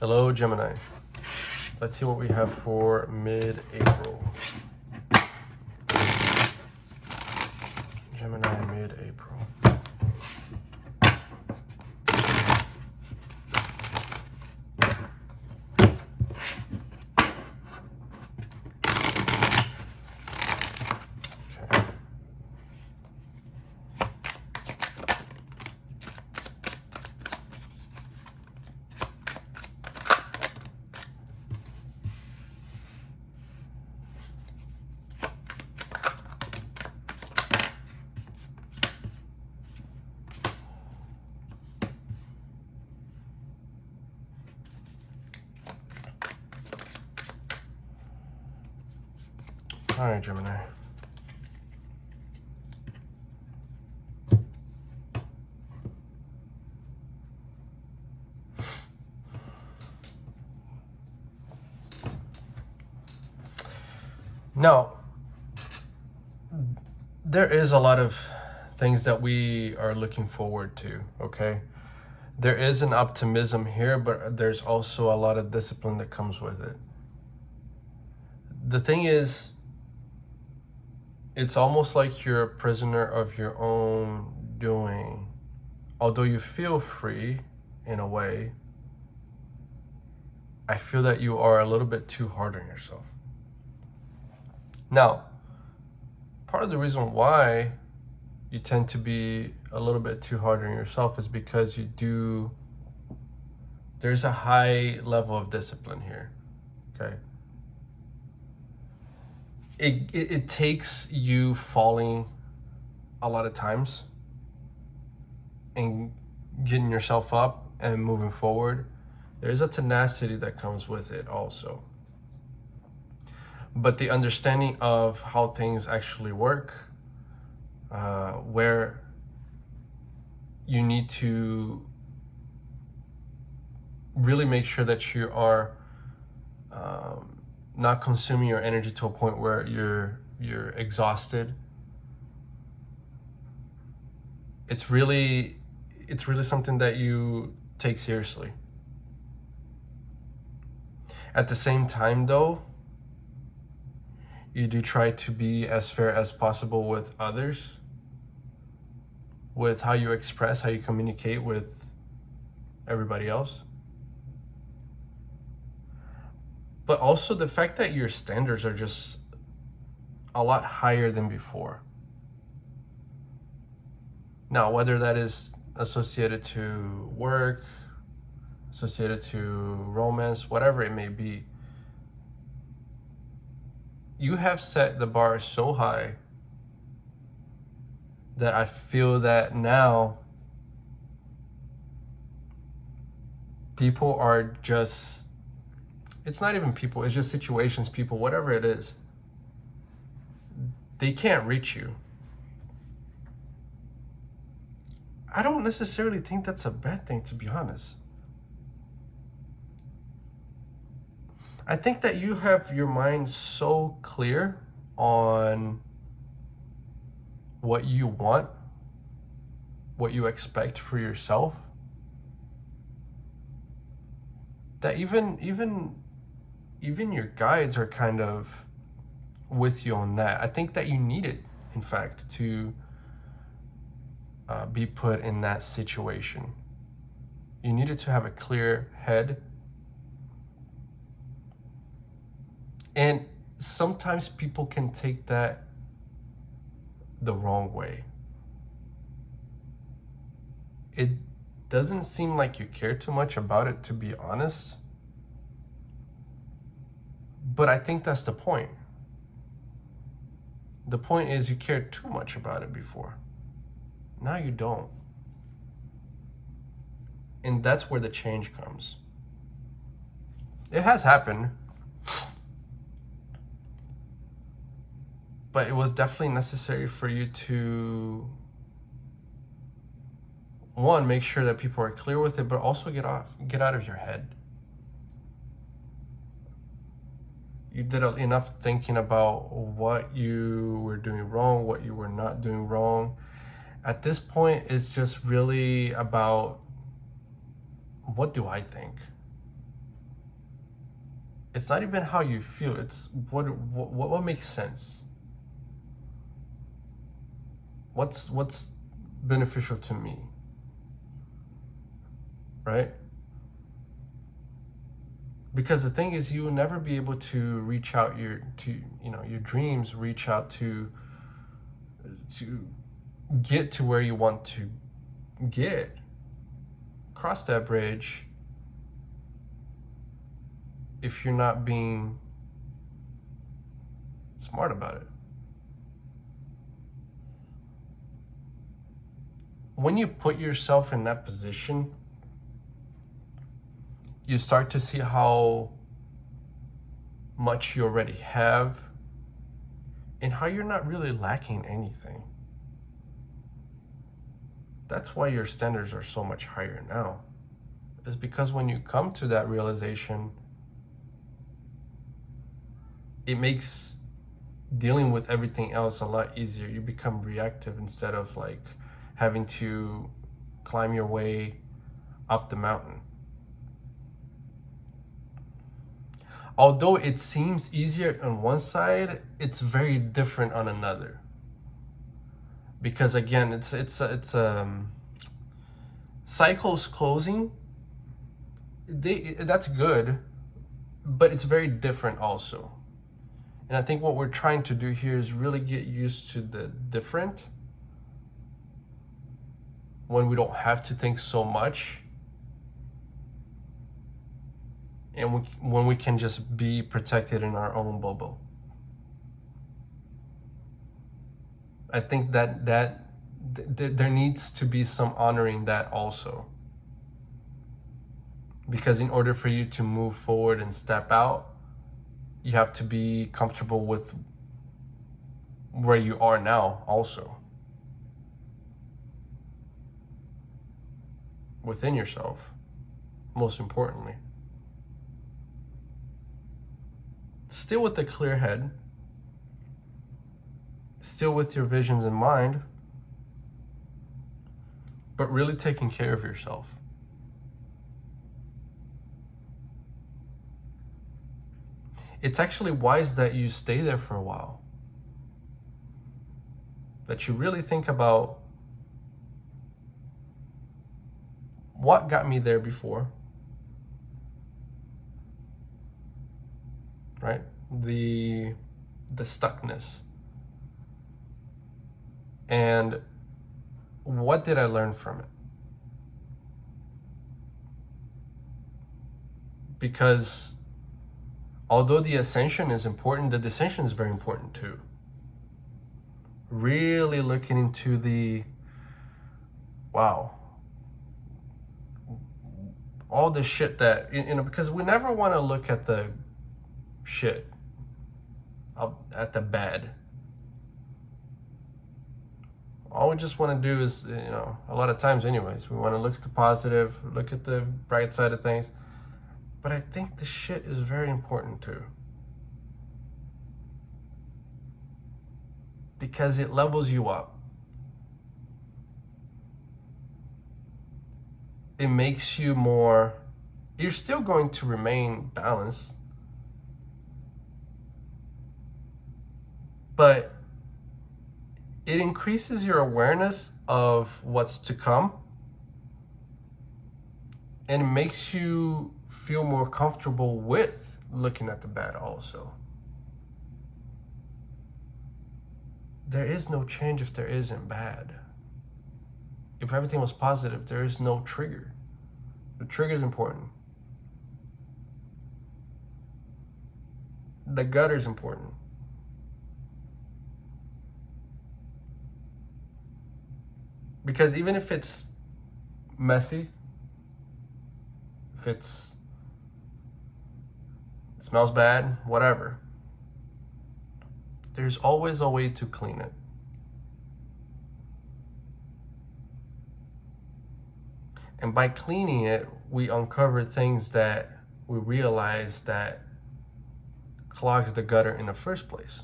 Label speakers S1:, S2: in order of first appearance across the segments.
S1: Hello, Gemini. Let's see what we have for mid-April. Gemini mid-April. All right, Gemini. Now, there is a lot of things that we are looking forward to, okay? There is an optimism here, but there's also a lot of discipline that comes with it. The thing is, it's almost like you're a prisoner of your own doing. Although you feel free in a way, I feel that you are a little bit too hard on yourself. Now, part of the reason why you tend to be a little bit too hard on yourself is because there's a high level of discipline here, okay? It takes you falling a lot of times and getting yourself up and moving forward. There's a tenacity that comes with it also. But the understanding of how things actually work, where you need to really make sure that you are not consuming your energy to a point where you're exhausted. It's really something that you take seriously. At the same time, though, you do try to be as fair as possible with others, with how you express, how you communicate with everybody else. But also the fact that your standards are just a lot higher than before. Now, whether that is associated to work, associated to romance, whatever it may be, you have set the bar so high that I feel that now people are just, it's not even people, it's just situations, people, whatever it is, they can't reach you. I don't necessarily think that's a bad thing, to be honest. I think that you have your mind so clear on what you want, what you expect for yourself, that even your guides are kind of with you on that. I think that you need it, in fact, to be put in that situation. You needed to have a clear head. And sometimes people can take that the wrong way. It doesn't seem like you care too much about it, to be honest. But I think that's the point. The point is you cared too much about it before. Now you don't. And that's where the change comes. It has happened. But it was definitely necessary for you to, one, make sure that people are clear with it, but also get out of your head. You did enough thinking about what you were doing wrong, what you were not doing wrong. At this point, it's just really about, what do I think? It's not even how you feel. It's what makes sense. What's beneficial to me, right? Because the thing is, you will never be able to reach out your dreams, reach out to get to where you want to get, cross that bridge, if you're not being smart about it. When you put yourself in that position, you start to see how much you already have and how you're not really lacking anything. That's why your standards are so much higher now. It's because when you come to that realization, it makes dealing with everything else a lot easier. You become reactive instead of like having to climb your way up the mountain. Although it seems easier on one side, it's very different on another. Because again, it's cycles closing. That's good, but it's very different also. And I think what we're trying to do here is really get used to the different, when we don't have to think so much, and when we can just be protected in our own bubble. I think that there needs to be some honoring that also. Because in order for you to move forward and step out, you have to be comfortable with where you are now also. Within yourself, most importantly. Still with a clear head, still with your visions in mind, but really taking care of yourself. It's actually wise that you stay there for a while. That you really think about what got me there before, right? The stuckness. And what did I learn from it? Because although the ascension is important, the descension is very important too. Really looking into the, wow, all the shit that, because we never want to look at the shit, at the bad. All we just want to do is, a lot of times anyways, we want to look at the positive, look at the bright side of things. But I think the shit is very important too. Because it levels you up. It makes you more, you're still going to remain balanced, but it increases your awareness of what's to come, and it makes you feel more comfortable with looking at the bad also. There is no change if there isn't bad. If everything was positive, there is no trigger. The trigger is important. The gutter is important. Because even if it's messy, if it smells bad, whatever, there's always a way to clean it. And by cleaning it, we uncover things that we realize that clogs the gutter in the first place.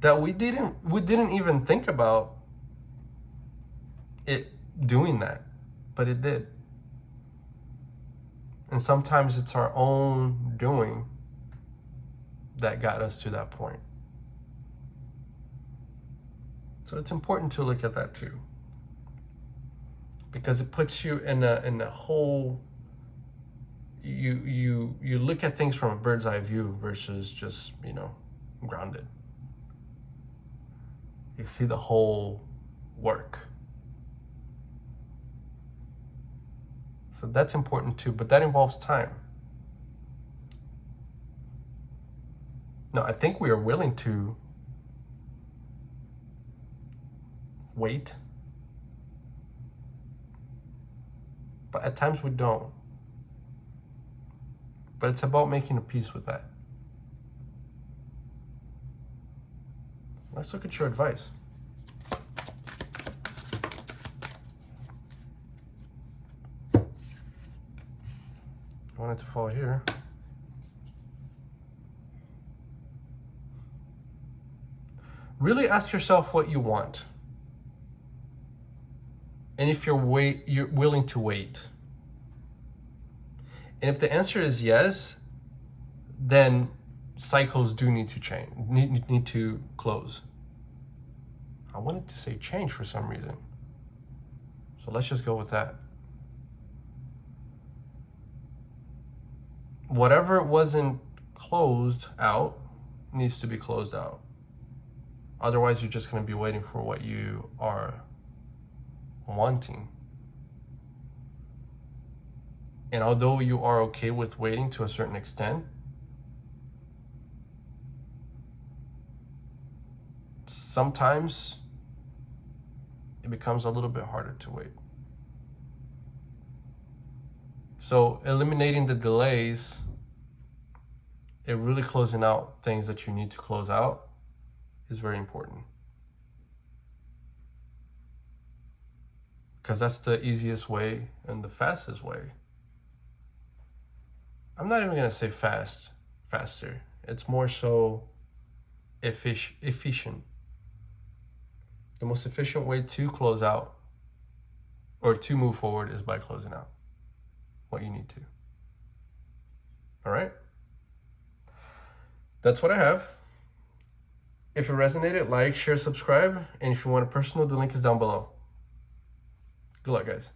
S1: That we didn't even think about it doing that, but it did. And sometimes it's our own doing that got us to that point. So it's important to look at that too, because it puts you in a whole, you look at things from a bird's eye view versus just, grounded. You see the whole work. So that's important too, but that involves time. Now, I think we are willing to wait, but at times we don't. But it's about making a peace with that. Let's look at your advice. I want it to fall here. Really ask yourself what you want. And if you're willing to wait. And if the answer is yes, then cycles do need to change, need to close. I wanted to say change for some reason. So let's just go with that. Whatever wasn't closed out needs to be closed out. Otherwise, you're just going to be waiting for what you are wanting. And although you are okay with waiting to a certain extent, sometimes it becomes a little bit harder to wait. So eliminating the delays and really closing out things that you need to close out is very important. Because that's the easiest way and the fastest way. I'm not even going to say faster. It's more so efficient. The most efficient way to close out or to move forward is by closing out what you need to. All right? That's what I have. If it resonated, like, share, subscribe. And if you want a personal, the link is down below. Good luck, guys.